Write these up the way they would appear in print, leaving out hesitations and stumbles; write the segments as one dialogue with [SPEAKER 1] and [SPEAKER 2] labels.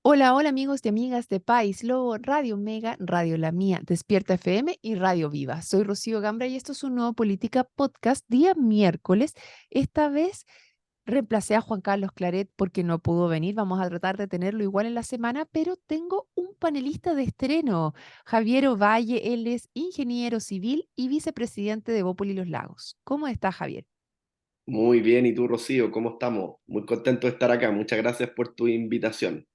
[SPEAKER 1] Hola, hola amigos y amigas de País Lobo, Radio Mega, Radio La Mía, Despierta FM y Radio Viva. Soy Rocío Gambra y esto es un nuevo Política Podcast día miércoles. Esta vez reemplacé a Juan Carlos Claret porque no pudo venir. Vamos a tratar de tenerlo igual en la semana, pero tengo un panelista de estreno, Javier Ovalle. Él es ingeniero civil y vicepresidente de Bópoli Los Lagos. ¿Cómo está, Javier?
[SPEAKER 2] Muy bien, ¿y tú, Rocío? ¿Cómo estamos? Muy contento de estar acá. Muchas gracias por tu invitación.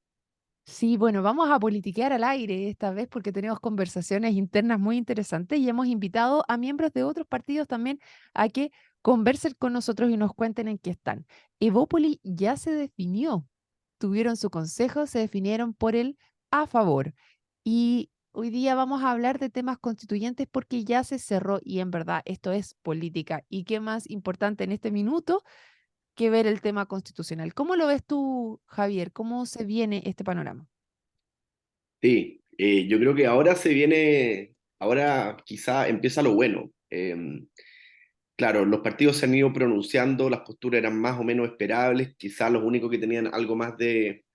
[SPEAKER 1] Sí, bueno, vamos a politiquear al aire esta vez porque tenemos conversaciones internas muy interesantes y hemos invitado a miembros de otros partidos también a que conversen con nosotros y nos cuenten en qué están. Evópoli ya se definió, tuvieron su consejo, se definieron por el a favor. Y hoy día vamos a hablar de temas constituyentes porque ya se cerró y en verdad esto es política. ¿Y qué más importante en este minuto que ver el tema constitucional? ¿Cómo lo ves tú, Javier? ¿Cómo se viene este panorama?
[SPEAKER 2] Sí, yo creo que ahora se viene, ahora quizá empieza lo bueno. Claro, los partidos se han ido pronunciando, las posturas eran más o menos esperables, quizá los únicos que tenían algo más de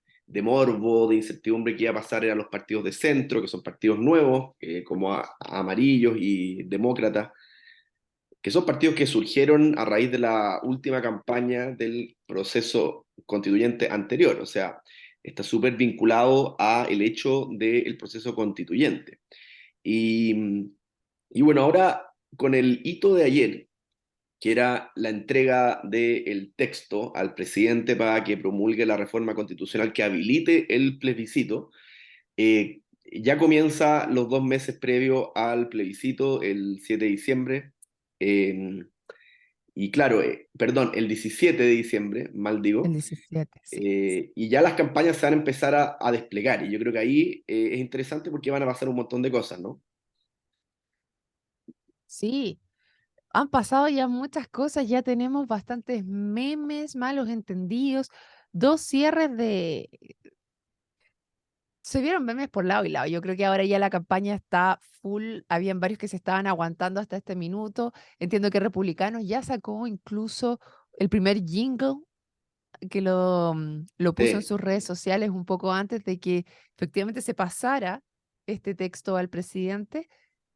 [SPEAKER 2] morbo, de incertidumbre que iba a pasar eran los partidos de centro, que son partidos nuevos, como amarillos y demócratas, que son partidos que surgieron a raíz de la última campaña del proceso constituyente anterior, o sea, está súper vinculado a el hecho del proceso constituyente. Y, y bueno, ahora con el hito de ayer, que era la entrega del texto al presidente para que promulgue la reforma constitucional que habilite el plebiscito, ya comienza los 2 meses previos al plebiscito, el 7 de diciembre. eh, y claro, perdón, el 17 de diciembre, mal
[SPEAKER 1] El
[SPEAKER 2] digo,
[SPEAKER 1] 17, sí.
[SPEAKER 2] y ya las campañas se van a empezar a desplegar. Y yo creo que ahí es interesante porque van a pasar un montón de cosas, ¿no?
[SPEAKER 1] Sí, han pasado ya muchas cosas, ya tenemos bastantes memes, malos entendidos, dos cierres de... Se vieron memes por lado y lado. Yo creo que ahora ya la campaña está full. Habían varios que se estaban aguantando hasta este minuto. Entiendo que Republicanos ya sacó incluso el primer jingle que lo puso en
[SPEAKER 2] Sí.
[SPEAKER 1] sus redes sociales un poco antes de que efectivamente se pasara este texto al presidente.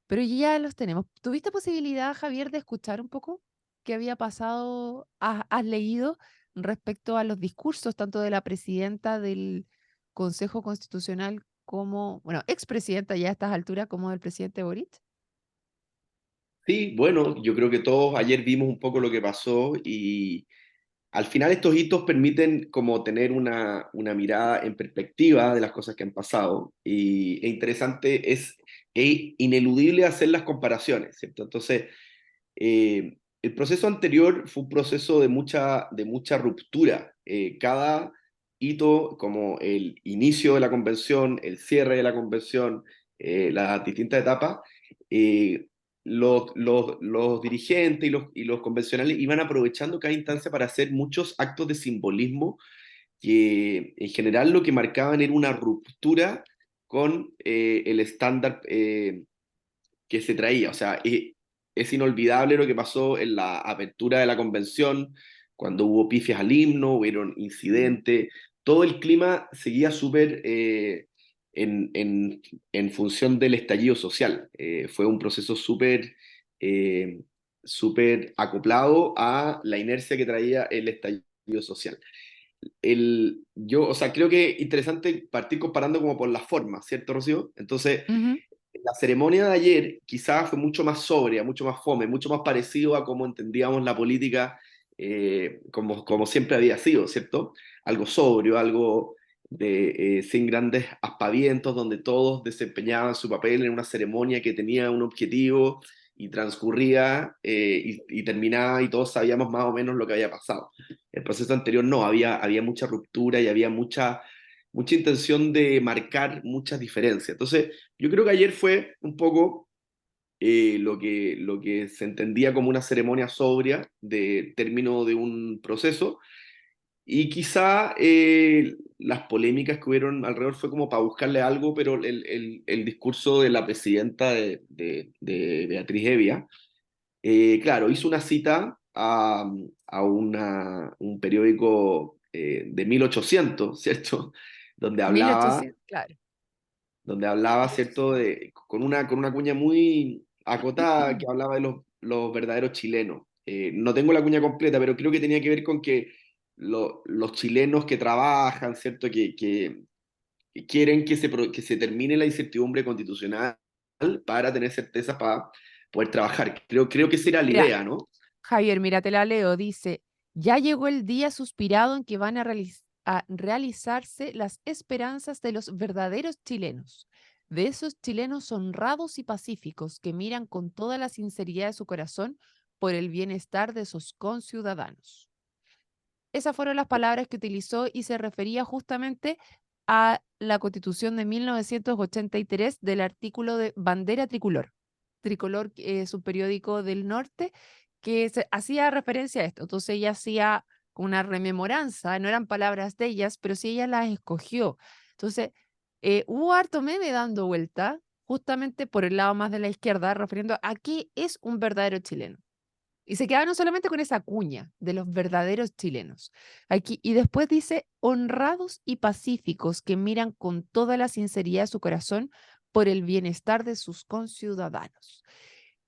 [SPEAKER 1] Pero ya los tenemos. ¿Tuviste posibilidad, Javier, de escuchar un poco qué había pasado? ¿Has leído respecto a los discursos tanto de la presidenta del Consejo Constitucional como, bueno, expresidenta ya a estas alturas, como del presidente Boric?
[SPEAKER 2] Sí, bueno, yo creo que todos ayer vimos un poco lo que pasó y al final estos hitos permiten como tener una mirada en perspectiva de las cosas que han pasado y es interesante, es ineludible hacer las comparaciones, ¿cierto? Entonces, el proceso anterior fue un proceso de mucha ruptura. Cada hito, como el inicio de la convención, el cierre de la convención, las distintas etapas, eh, los dirigentes y los convencionales iban aprovechando cada instancia para hacer muchos actos de simbolismo que en general lo que marcaban era una ruptura con el estándar que se traía. O sea, es inolvidable lo que pasó en la apertura de la convención, cuando hubo pifias al himno, hubieron incidentes, todo el clima seguía súper en función del estallido social. Fue un proceso eh, súper acoplado a la inercia que traía el estallido social. O sea, creo que es interesante partir comparando como por las formas, ¿cierto, Rocío? Entonces,
[SPEAKER 1] Ujú.
[SPEAKER 2] la ceremonia de ayer quizás fue mucho más sobria, mucho más fome, mucho más parecido a cómo entendíamos la política, como siempre había sido, ¿cierto? Algo sobrio, algo sin grandes aspavientos, donde todos desempeñaban su papel en una ceremonia que tenía un objetivo y transcurría y terminaba y todos sabíamos más o menos lo que había pasado. El proceso anterior no, había mucha ruptura y había mucha intención de marcar muchas diferencias. Entonces, yo creo que ayer fue un poco lo que se entendía como una ceremonia sobria de término de un proceso y quizá las polémicas que hubieron alrededor fue como para buscarle algo, pero el discurso de la presidenta de Beatriz Evia, claro, hizo una cita a un periódico de 1800, ¿cierto? donde hablaba
[SPEAKER 1] 1800, claro.
[SPEAKER 2] donde hablaba, ¿cierto?,
[SPEAKER 1] 1800.
[SPEAKER 2] con una cuña muy acotada que hablaba de los verdaderos chilenos. No tengo la cuña completa, pero creo que tenía que ver con que los chilenos que trabajan, ¿cierto?, que quieren que se termine la incertidumbre constitucional para tener certeza para poder trabajar. Creo que esa era la
[SPEAKER 1] Mira,
[SPEAKER 2] idea, ¿no?
[SPEAKER 1] Javier, mira, te la leo. Dice, ya llegó el día suspirado en que van a realizarse las esperanzas de los verdaderos chilenos, de esos chilenos honrados y pacíficos que miran con toda la sinceridad de su corazón por el bienestar de sus conciudadanos. Esas fueron las palabras que utilizó y se refería justamente a la Constitución de 1983 del artículo de Bandera Tricolor. Tricolor es un periódico del norte que hacía referencia a esto. Entonces ella hacía una rememoranza, no eran palabras de ellas, pero sí ella las escogió. Entonces, hubo harto meme dando vuelta, justamente por el lado más de la izquierda, refiriendo a qué es un verdadero chileno. Y se quedaron solamente con esa cuña de los verdaderos chilenos. Aquí, y después dice, honrados y pacíficos que miran con toda la sinceridad de su corazón por el bienestar de sus conciudadanos.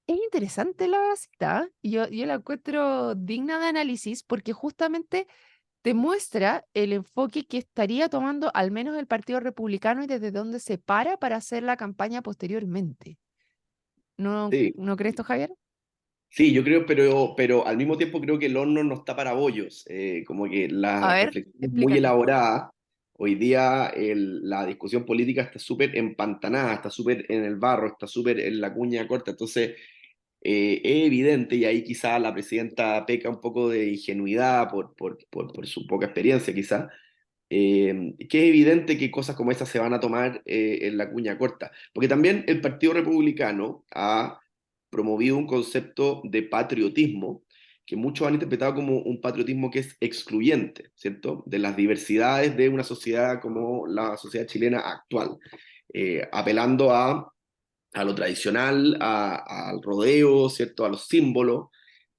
[SPEAKER 1] Es interesante la cita, yo la encuentro digna de análisis porque justamente te muestra el enfoque que estaría tomando al menos el Partido Republicano y desde dónde se para hacer la campaña posteriormente. ¿No,
[SPEAKER 2] Sí.
[SPEAKER 1] no crees esto, Javier?
[SPEAKER 2] Sí, yo creo, pero al mismo tiempo creo que el horno no está para bollos, como que
[SPEAKER 1] A
[SPEAKER 2] la
[SPEAKER 1] ver,
[SPEAKER 2] reflexión es muy
[SPEAKER 1] explícate.
[SPEAKER 2] elaborada. Hoy día la discusión política está súper empantanada, está súper en el barro, está súper en la cuña corta, entonces es evidente, y ahí quizá la presidenta peca un poco de ingenuidad por su poca experiencia quizá, que es evidente que cosas como esas se van a tomar en la cuña corta. Porque también el Partido Republicano ha promovido un concepto de patriotismo que muchos han interpretado como un patriotismo que es excluyente, ¿cierto? De las diversidades de una sociedad como la sociedad chilena actual, apelando a lo tradicional, al rodeo, ¿cierto? A los símbolos.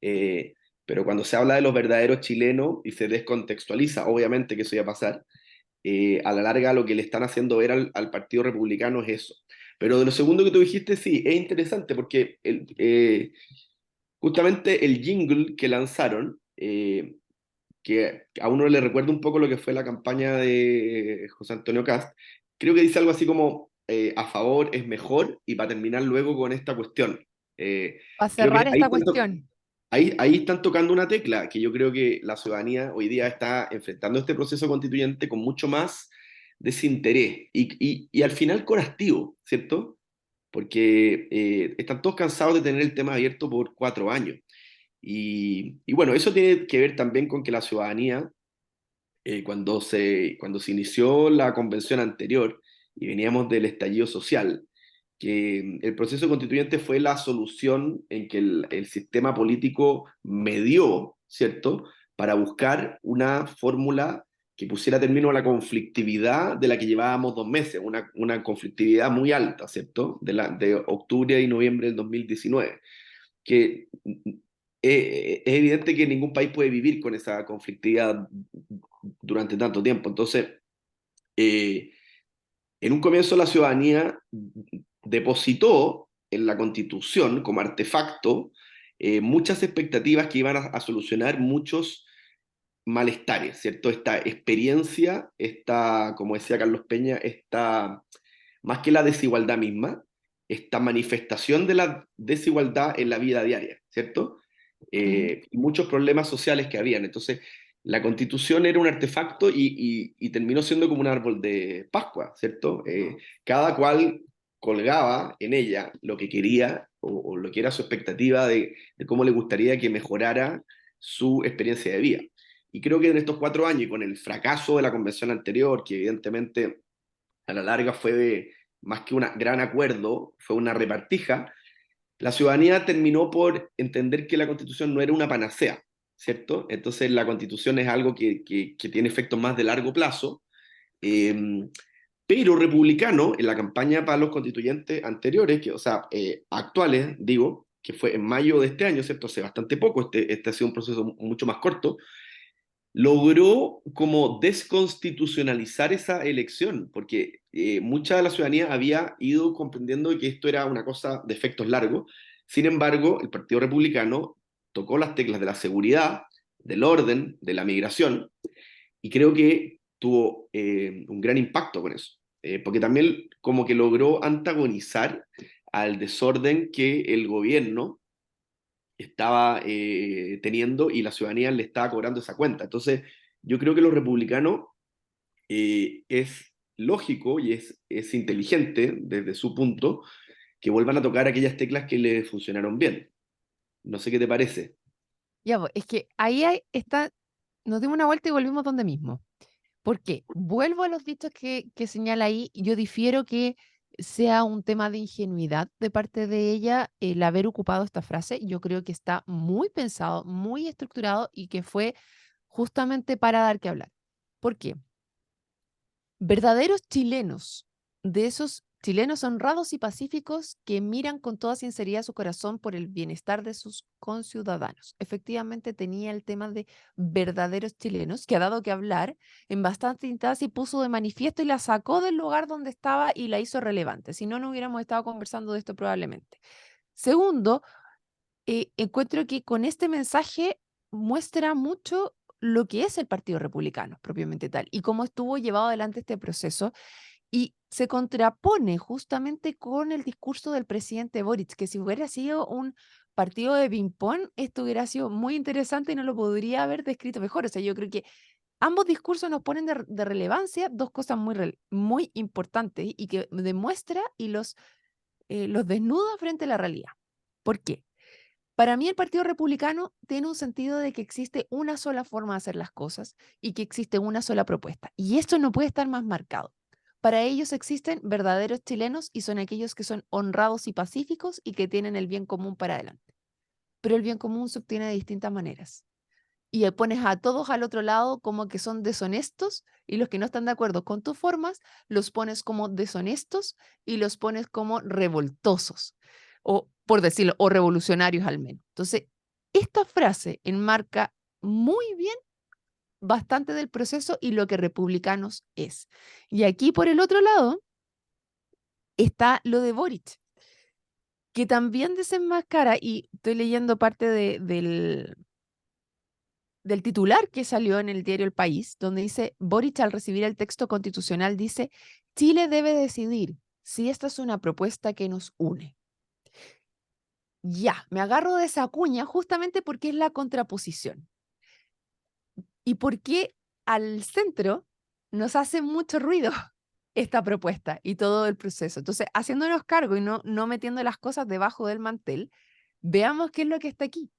[SPEAKER 2] eh, pero cuando se habla de los verdaderos chilenos y se descontextualiza, obviamente que eso iba a pasar, a la larga lo que le están haciendo ver al Partido Republicano es eso. Pero de lo segundo que tú dijiste, sí, es interesante porque justamente el jingle que lanzaron, que a uno le recuerda un poco lo que fue la campaña de José Antonio Cast, creo que dice algo así como a favor es mejor y para terminar luego con esta cuestión. Eh,
[SPEAKER 1] Para
[SPEAKER 2] Creo que
[SPEAKER 1] cerrar esta cuestión.
[SPEAKER 2] ahí están tocando una tecla que yo creo que la ciudadanía hoy día está enfrentando este proceso constituyente con mucho más desinterés y al final con hastío, ¿cierto? Porque están todos cansados de tener el tema abierto por 4 años. Y bueno, eso tiene que ver también con que la ciudadanía, cuando se inició la convención anterior y veníamos del estallido social, que el proceso constituyente fue la solución en que el sistema político medió, ¿cierto?, para buscar una fórmula que pusiera término a la conflictividad de la que llevábamos 2 meses, una conflictividad muy alta, ¿cierto?, de octubre y noviembre del 2019 que es evidente que ningún país puede vivir con esa conflictividad durante tanto tiempo. Entonces, eh, en un comienzo la ciudadanía depositó en la Constitución como artefacto muchas expectativas que iban a solucionar muchos malestares, ¿cierto? Esta experiencia, esta, como decía Carlos Peña, esta, más que la desigualdad misma, esta manifestación de la desigualdad en la vida diaria, ¿cierto?
[SPEAKER 1] Ujú.
[SPEAKER 2] Y muchos problemas sociales que habían. Entonces, la Constitución era un artefacto y terminó siendo como un árbol de Pascua, ¿cierto? Cada cual colgaba en ella lo que quería o lo que era su expectativa de cómo le gustaría que mejorara su experiencia de vida. Y creo que en estos 4 años y con el fracaso de la convención anterior, que evidentemente a la larga fue más que un gran acuerdo, fue una repartija, la ciudadanía terminó por entender que la constitución no era una panacea, ¿cierto? Entonces la constitución es algo que tiene efectos más de largo plazo, eh, pero republicano en la campaña para los constituyentes anteriores, o sea, actuales, digo, que fue en mayo de este año, ¿cierto? Hace bastante poco, este ha sido un proceso mucho más corto. logró como desconstitucionalizar esa elección, porque mucha de la ciudadanía había ido comprendiendo que esto era una cosa de efectos largos. Sin embargo, el Partido Republicano tocó las teclas de la seguridad, del orden, de la migración, y creo que tuvo un gran impacto con eso, porque también como que logró antagonizar al desorden que el gobierno estaba teniendo y la ciudadanía le estaba cobrando esa cuenta. Entonces, yo creo que los republicanos es lógico y es inteligente desde su punto que vuelvan a tocar aquellas teclas que le funcionaron bien. No sé qué te parece.
[SPEAKER 1] Ya, pues, es que está, nos dimos una vuelta y volvimos donde mismo. ¿Por qué? Vuelvo a los dichos que señala ahí. Yo difiero que sea un tema de ingenuidad de parte de ella el haber ocupado esta frase. Yo creo que está muy pensado, muy estructurado y que fue justamente para dar que hablar. ¿Por qué? Verdaderos chilenos, de esos chilenos honrados y pacíficos que miran con toda sinceridad su corazón por el bienestar de sus conciudadanos. Efectivamente tenía el tema de verdaderos chilenos, que ha dado que hablar en bastante instancia y puso de manifiesto y la sacó del lugar donde estaba y la hizo relevante. Si no, no hubiéramos estado conversando de esto probablemente. Segundo, encuentro que con este mensaje muestra mucho lo que es el Partido Republicano, propiamente tal, y cómo estuvo llevado adelante este proceso, y se contrapone justamente con el discurso del presidente Boric, que si hubiera sido un partido de ping-pong, esto hubiera sido muy interesante y no lo podría haber descrito mejor. O sea, yo creo que ambos discursos nos ponen de relevancia dos cosas muy importantes y que demuestra y los desnuda frente a la realidad. ¿Por qué? Para mí el Partido Republicano tiene un sentido de que existe una sola forma de hacer las cosas y que existe una sola propuesta. Y esto no puede estar más marcado. Para ellos existen verdaderos chilenos y son aquellos que son honrados y pacíficos y que tienen el bien común para adelante. Pero el bien común se obtiene de distintas maneras. Y pones a todos al otro lado como que son deshonestos y los que no están de acuerdo con tus formas los pones como deshonestos y los pones como revoltosos o por decirlo, o revolucionarios al menos. Entonces, esta frase enmarca muy bien bastante del proceso y lo que republicanos es. Y aquí por el otro lado está lo de Boric, que también desenmascara, y estoy leyendo parte del titular que salió en el diario El País, donde dice, Boric al recibir el texto constitucional dice, Chile debe decidir si esta es una propuesta que nos une. Ya, me agarro de esa cuña justamente porque es la contraposición. Y porque al centro nos hace mucho ruido esta propuesta y todo el proceso. Entonces, haciéndonos cargo y no metiendo las cosas debajo del mantel, veamos qué es lo que está aquí.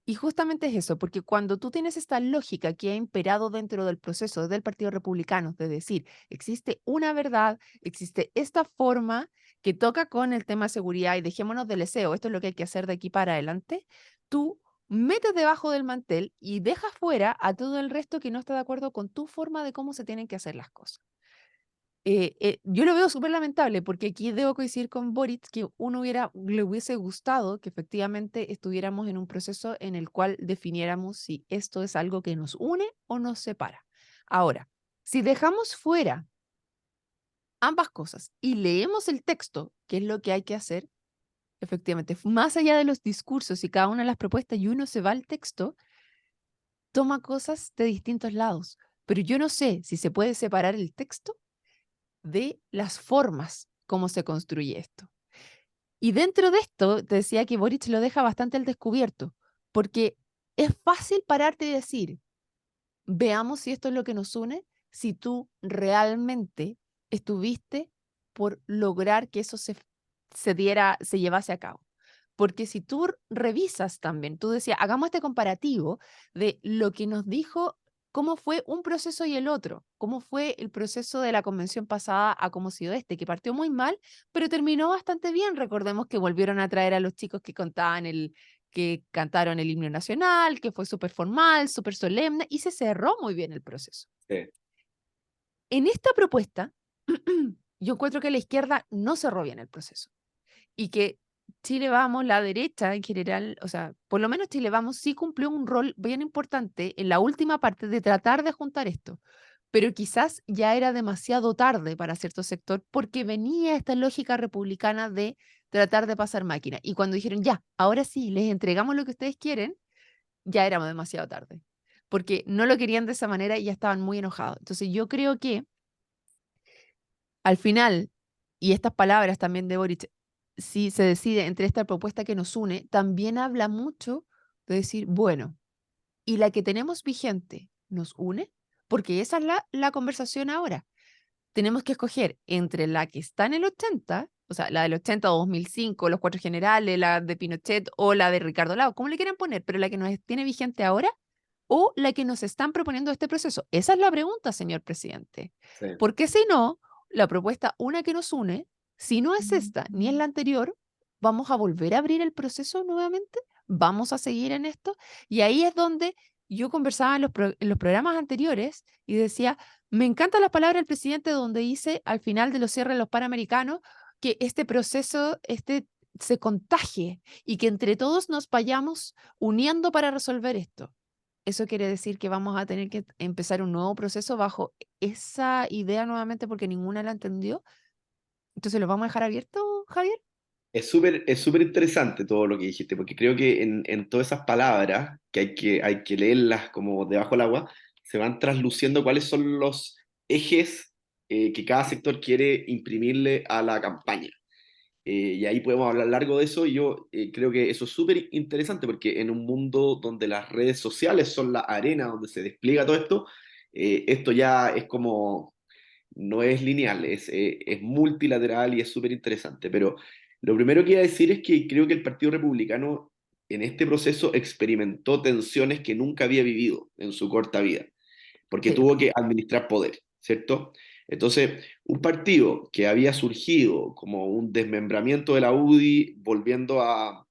[SPEAKER 1] Y justamente es eso, porque cuando tú tienes esta lógica que ha imperado dentro del proceso del Partido Republicano, de decir, existe una verdad, existe esta forma que toca con el tema de seguridad y dejémonos del deseo, esto es lo que hay que hacer de aquí para adelante, tú metes debajo del mantel y dejas fuera a todo el resto que no está de acuerdo con tu forma de cómo se tienen que hacer las cosas. Yo lo veo súper lamentable porque aquí debo coincidir con Boric que le hubiese gustado que efectivamente estuviéramos en un proceso en el cual definiéramos si esto es algo que nos une o nos separa. Ahora, si dejamos fuera ambas cosas y leemos el texto, que es lo que hay que hacer, efectivamente, más allá de los discursos y cada una de las propuestas y uno se va al texto, toma cosas de distintos lados. Pero yo no sé si se puede separar el texto de las formas, cómo se construye esto. Y dentro de esto, te decía que Boric lo deja bastante al descubierto, porque es fácil pararte y decir, veamos si esto es lo que nos une, si tú realmente estuviste por lograr que eso se llevase a cabo. Porque si tú revisas también, tú decías, hagamos este comparativo de lo que nos dijo, cómo fue un proceso y el otro, cómo fue el proceso de la convención pasada a cómo ha sido este, que partió muy mal, pero terminó bastante bien. Recordemos que volvieron a traer a los chicos que cantaron el himno nacional, que fue súper formal, súper solemne, y se cerró muy bien el proceso.
[SPEAKER 2] Sí.
[SPEAKER 1] En esta propuesta, yo encuentro que la izquierda no cerró bien el proceso y que Chile Vamos, la derecha en general, o sea, por lo menos Chile Vamos sí cumplió un rol bien importante en la última parte de tratar de juntar esto, pero quizás ya era demasiado tarde para cierto sector porque venía esta lógica republicana de tratar de pasar máquina. Y cuando dijeron, ya, ahora sí, les entregamos lo que ustedes quieren, ya éramos demasiado tarde, porque no lo querían de esa manera y ya estaban muy enojados. Entonces yo creo que al final, y estas palabras también de Boric, si se decide entre esta propuesta que nos une, también habla mucho de decir, bueno, ¿y la que tenemos vigente nos une? Porque esa es la conversación ahora. Tenemos que escoger entre la que está en el 80, o sea, la del 80 o 2005, los cuatro generales, la de Pinochet o la de Ricardo Lagos, como le quieran poner, pero la que nos tiene vigente ahora o la que nos están proponiendo este proceso. Esa es la pregunta, señor presidente.
[SPEAKER 2] Sí.
[SPEAKER 1] Porque si no, la propuesta, una que nos une, si no es esta ni es la anterior, vamos a volver a abrir el proceso nuevamente, vamos a seguir en esto. Y ahí es donde yo conversaba en los programas anteriores y decía, me encantan las palabras del presidente donde dice al final de los cierres de los Panamericanos que este proceso se contagie y que entre todos nos vayamos uniendo para resolver esto. Eso quiere decir que vamos a tener que empezar un nuevo proceso bajo esa idea nuevamente porque ninguna la entendió. Entonces, ¿lo vamos a dejar abierto, Javier?
[SPEAKER 2] Es súper interesante todo lo que dijiste, porque creo que en todas esas palabras, que hay que leerlas como debajo del agua, se van trasluciendo cuáles son los ejes que cada sector quiere imprimirle a la campaña. Y ahí podemos hablar largo de eso, y yo creo que eso es súper interesante, porque en un mundo donde las redes sociales son la arena donde se despliega todo esto, esto ya es como no es lineal, es multilateral y es súper interesante. Pero lo primero que iba a decir es que creo que el Partido Republicano en este proceso experimentó tensiones que nunca había vivido en su corta vida, porque
[SPEAKER 1] Sí,
[SPEAKER 2] tuvo que administrar poder, ¿cierto? Entonces, un partido que había surgido como un desmembramiento de la UDI, volviendo a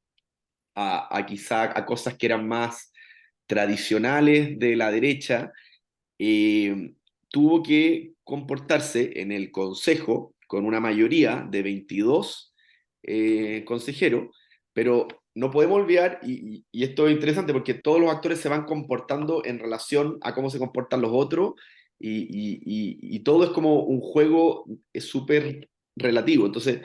[SPEAKER 2] quizá a cosas que eran más tradicionales de la derecha, eh, tuvo que comportarse en el Consejo con una mayoría de 22 consejeros, pero no podemos olvidar, y esto es interesante porque todos los actores se van comportando en relación a cómo se comportan los otros, y todo es como un juego súper relativo. Entonces,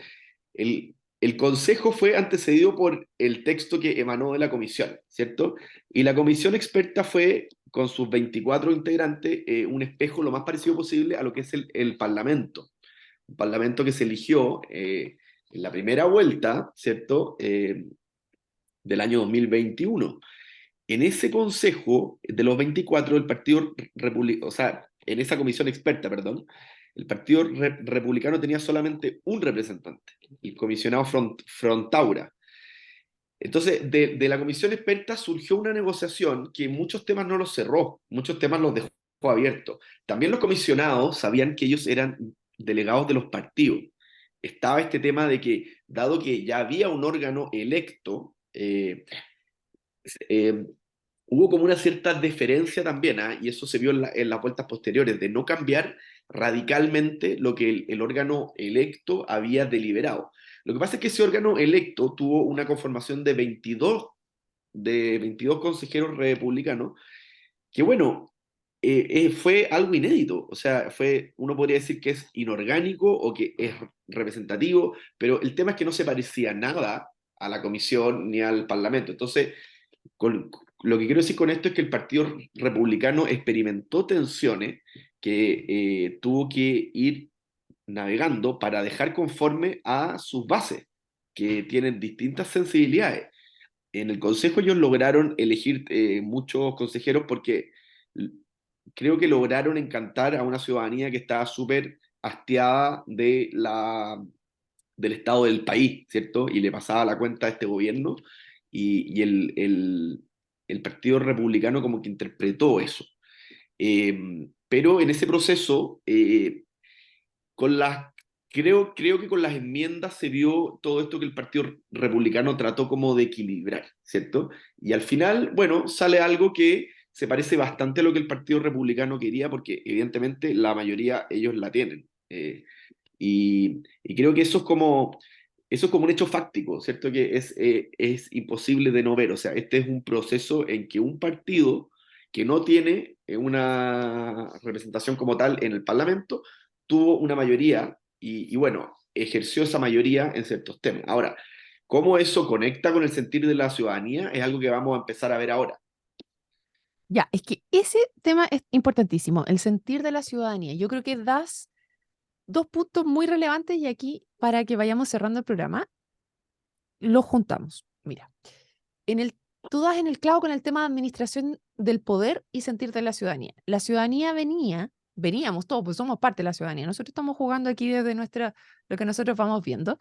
[SPEAKER 2] el Consejo fue antecedido por el texto que emanó de la comisión, ¿cierto? Y la comisión experta fue, con sus 24 integrantes, un espejo lo más parecido posible a lo que es el Parlamento. Un Parlamento que se eligió en la primera vuelta, ¿cierto? Del año 2021. En ese consejo de los 24, el Partido Republicano, o sea, en esa comisión experta, perdón, el Partido Republicano tenía solamente un representante, el comisionado Frontaura. Entonces, de la comisión experta surgió una negociación que muchos temas no los cerró, muchos temas los dejó abiertos. También los comisionados sabían que ellos eran delegados de los partidos. Estaba este tema de que, dado que ya había un órgano electo, eh, hubo como una cierta deferencia también, ¿ah? Y eso se vio en las vueltas posteriores, de no cambiar radicalmente lo que el órgano electo había deliberado. Lo que pasa es que ese órgano electo tuvo una conformación de 22 consejeros republicanos, que bueno, fue algo inédito. O sea, uno podría decir que es inorgánico o que es representativo, pero el tema es que no se parecía nada a la comisión ni al parlamento. Entonces, lo que quiero decir con esto es que el Partido Republicano experimentó tensiones que tuvo que ir navegando para dejar conforme a sus bases, que tienen distintas sensibilidades. En el Consejo ellos lograron elegir muchos consejeros porque creo que lograron encantar a una ciudadanía que estaba súper hastiada del estado del país, ¿cierto? Y le pasaba la cuenta a este gobierno, y el Partido Republicano como que interpretó eso. Pero en ese proceso, con las, creo que con las enmiendas se vio todo esto que el Partido Republicano trató como de equilibrar, ¿cierto? Y al final, bueno, sale algo que se parece bastante a lo que el Partido Republicano quería, porque evidentemente la mayoría ellos la tienen. Y creo que eso es como eso es como un hecho fáctico, ¿cierto? Que es imposible de no ver. O sea, este es un proceso en que un partido que no tiene una representación como tal en el Parlamento tuvo una mayoría y bueno, ejerció esa mayoría en ciertos temas. Ahora, ¿cómo eso conecta con el sentir de la ciudadanía? Es algo que vamos a empezar a ver ahora.
[SPEAKER 1] Ya, es que ese tema es importantísimo, el sentir de la ciudadanía. Yo creo que das dos puntos muy relevantes y aquí, para que vayamos cerrando el programa, los juntamos. Mira, en el, tú das en el clavo con el tema de administración del poder y sentir de la ciudadanía. La ciudadanía veníamos todos, pues somos parte de la ciudadanía. Nosotros estamos jugando aquí desde lo que nosotros vamos viendo,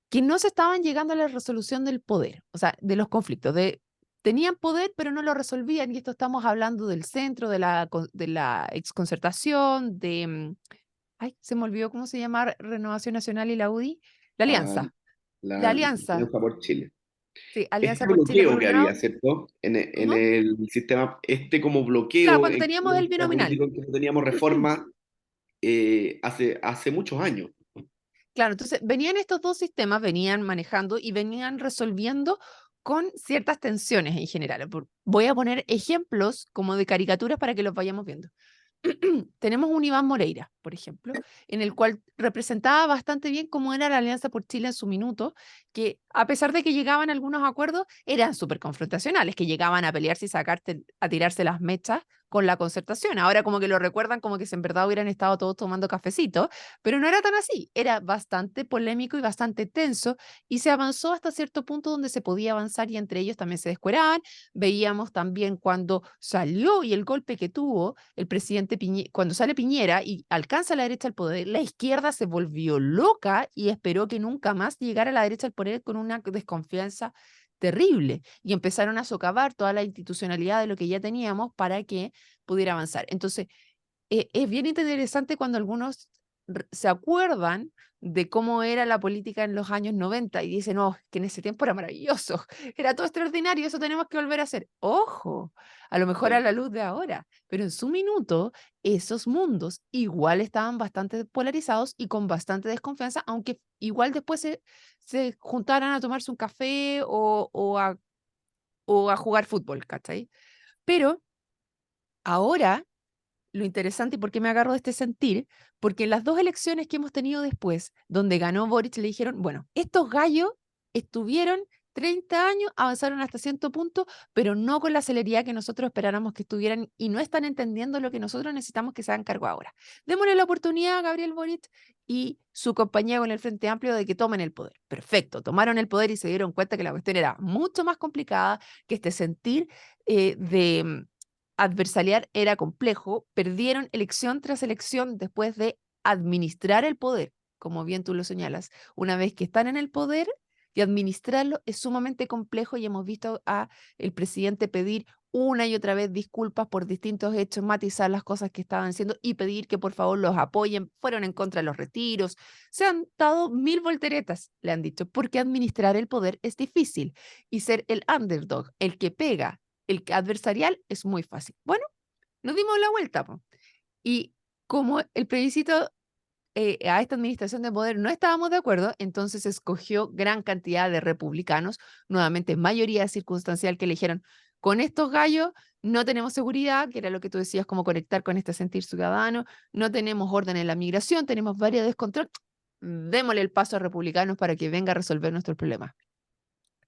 [SPEAKER 1] que no se estaban llegando a la resolución del poder, o sea, de los conflictos, tenían poder, pero no lo resolvían, y esto estamos hablando del centro, de la exconcertación, ay, se me olvidó cómo se llama Renovación Nacional y la UDI, la
[SPEAKER 2] La,
[SPEAKER 1] Alianza, la
[SPEAKER 2] la
[SPEAKER 1] Alianza,
[SPEAKER 2] Alianza por Chile.
[SPEAKER 1] sí,
[SPEAKER 2] Este
[SPEAKER 1] Alianza por Chile por
[SPEAKER 2] bloqueo que
[SPEAKER 1] un
[SPEAKER 2] había,
[SPEAKER 1] lado,
[SPEAKER 2] ¿cierto? En
[SPEAKER 1] ¿cómo?
[SPEAKER 2] el sistema, este como
[SPEAKER 1] Claro,
[SPEAKER 2] bloqueo
[SPEAKER 1] cuando
[SPEAKER 2] en
[SPEAKER 1] teníamos
[SPEAKER 2] el
[SPEAKER 1] el
[SPEAKER 2] sistema
[SPEAKER 1] binominal.
[SPEAKER 2] político en que no teníamos reforma hace muchos años.
[SPEAKER 1] Claro, entonces venían estos dos sistemas, venían manejando y venían resolviendo con ciertas tensiones en general. Voy a poner ejemplos como de caricaturas para que los vayamos viendo. Tenemos un Iván Moreira, por ejemplo, en el cual representaba bastante bien cómo era la Alianza por Chile en su minuto, que a pesar de que llegaban a algunos acuerdos, eran súper confrontacionales, que llegaban a pelearse y a tirarse las mechas con la concertación. Ahora como que lo recuerdan como que si en verdad hubieran estado todos tomando cafecito, pero no era tan así, era bastante polémico y bastante tenso, y se avanzó hasta cierto punto donde se podía avanzar y entre ellos también se descueraban. Veíamos también cuando salió y el golpe que tuvo el presidente cuando sale Piñera y alcanza la derecha al poder, la izquierda se volvió loca y esperó que nunca más llegara la derecha al poder con una desconfianza terrible y empezaron a socavar toda la institucionalidad de lo que ya teníamos para que pudiera avanzar. Entonces, es bien interesante cuando algunos se acuerdan de cómo era la política en los años 90 y dicen, no, que en ese tiempo era maravilloso, era todo extraordinario, eso tenemos que volver a hacer. Ojo, a lo mejor a
[SPEAKER 2] Sí,
[SPEAKER 1] la luz de ahora, pero en su minuto esos mundos igual estaban bastante polarizados y con bastante desconfianza, aunque igual después se juntaran a tomarse un café o a jugar fútbol, ¿cachai? Pero ahora lo interesante y por qué me agarro de este sentir, porque en las dos elecciones que hemos tenido después, donde ganó Boric, le dijeron, bueno, estos gallos estuvieron 30 años, avanzaron hasta cierto punto, pero no con la celeridad que nosotros esperáramos que estuvieran y no están entendiendo lo que nosotros necesitamos que se hagan cargo ahora. Démosle la oportunidad a Gabriel Boric y su compañía con el Frente Amplio de que tomen el poder. Perfecto, tomaron el poder y se dieron cuenta que la cuestión era mucho más complicada, que este sentir de adversarial era complejo, perdieron elección tras elección después de administrar el poder, como bien tú lo señalas. Una vez que están en el poder y administrarlo es sumamente complejo y hemos visto a el presidente pedir una y otra vez disculpas por distintos hechos, matizar las cosas que estaban haciendo y pedir que por favor los apoyen, fueron en contra de los retiros, se han dado mil volteretas, le han dicho, porque administrar el poder es difícil y ser el underdog, el que pega, adversarial es muy fácil. Bueno, nos dimos la vuelta, po. Y como el plebiscito a esta administración de poder no estábamos de acuerdo, entonces escogió gran cantidad de republicanos, nuevamente mayoría circunstancial, que eligieron con estos gallos no tenemos seguridad, que era lo que tú decías, como conectar con este sentir ciudadano, no tenemos orden en la migración, tenemos varios descontrol, démosle el paso a republicanos para que venga a resolver nuestros problemas.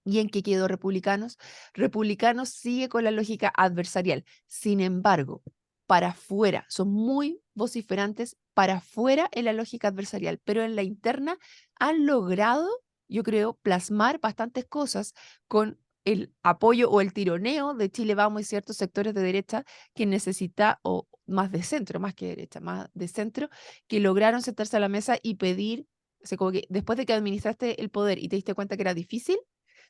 [SPEAKER 1] ¿Y en qué quedó Republicanos? Republicanos sigue con la lógica adversarial. Sin embargo, para afuera, son muy vociferantes para afuera en la lógica adversarial, pero en la interna han logrado, yo creo, plasmar bastantes cosas con el apoyo o el tironeo de Chile Vamos y ciertos sectores de derecha que necesita, o más de centro, más que derecha, más de centro, que lograron sentarse a la mesa y pedir, o sea, como que después de que administraste el poder y te diste cuenta que era difícil,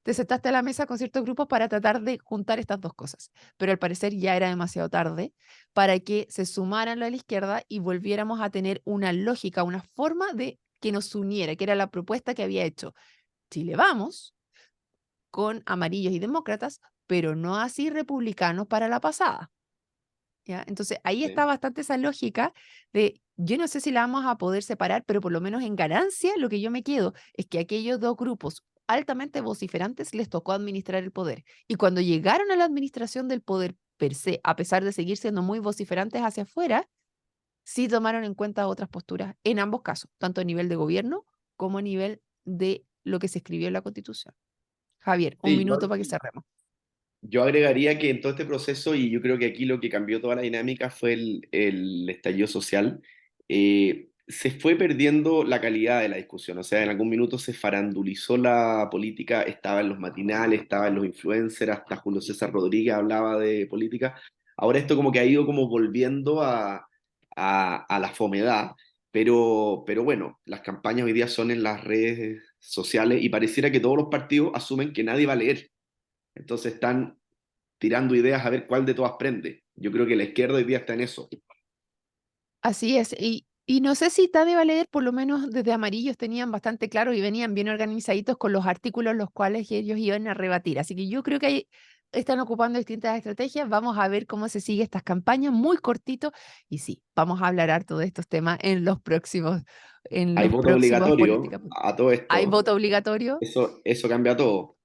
[SPEAKER 1] te sentaste a la mesa con ciertos grupos para tratar de juntar estas dos cosas, pero al parecer ya era demasiado tarde para que se sumaran a la izquierda y volviéramos a tener una lógica, una forma de que nos uniera, que era la propuesta que había hecho Chile Vamos con amarillos y demócratas, pero no así republicanos para la pasada. ¿Ya? Entonces ahí está
[SPEAKER 2] sí.
[SPEAKER 1] bastante esa lógica de Yo no sé si la vamos a poder separar, pero por lo menos en ganancia, lo que yo me quedo es que aquellos dos grupos altamente vociferantes les tocó administrar el poder. Y cuando llegaron a la administración del poder per se, a pesar de seguir siendo muy vociferantes hacia afuera, sí tomaron en cuenta otras posturas en ambos casos, tanto a nivel de gobierno como a nivel de lo que se escribió en la Constitución. Javier, un
[SPEAKER 2] Sí,
[SPEAKER 1] minuto para que cerremos.
[SPEAKER 2] yo agregaría que en todo este proceso, y yo creo que aquí lo que cambió toda la dinámica fue el estallido social, se fue perdiendo la calidad de la discusión. O sea, en algún minuto se farandulizó la política, estaba en los matinales, estaba en los influencers, hasta Julio César Rodríguez hablaba de política. Ahora esto como que ha ido como volviendo a la fomedad, pero bueno, las campañas hoy día son en las redes sociales y pareciera que todos los partidos asumen que nadie va a leer. Entonces están tirando ideas a ver cuál de todas prende. Yo creo que la izquierda hoy día está en eso.
[SPEAKER 1] Así es, y no sé si Tade va a leer, por lo menos desde Amarillos tenían bastante claro y venían bien organizaditos con los artículos los cuales ellos iban a rebatir. Así que yo creo que ahí están ocupando distintas estrategias. Vamos a ver cómo se sigue estas campañas, muy cortito. Y sí, vamos a hablar harto de estos temas en
[SPEAKER 2] Hay
[SPEAKER 1] los
[SPEAKER 2] voto
[SPEAKER 1] próximos
[SPEAKER 2] obligatorio
[SPEAKER 1] políticas.
[SPEAKER 2] a todo
[SPEAKER 1] ¿Hay
[SPEAKER 2] esto.
[SPEAKER 1] voto obligatorio?
[SPEAKER 2] Eso cambia todo.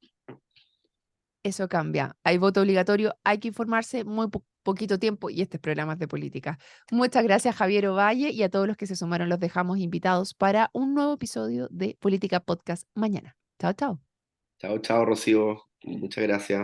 [SPEAKER 1] Eso cambia. Hay voto obligatorio, hay que informarse muy poquito tiempo y este es Programas de Política. Muchas gracias, Javier Ovalle, y a todos los que se sumaron los dejamos invitados para un nuevo episodio de Política Podcast mañana. Chao, chao.
[SPEAKER 2] Chao, chao, Rocío. Muchas gracias.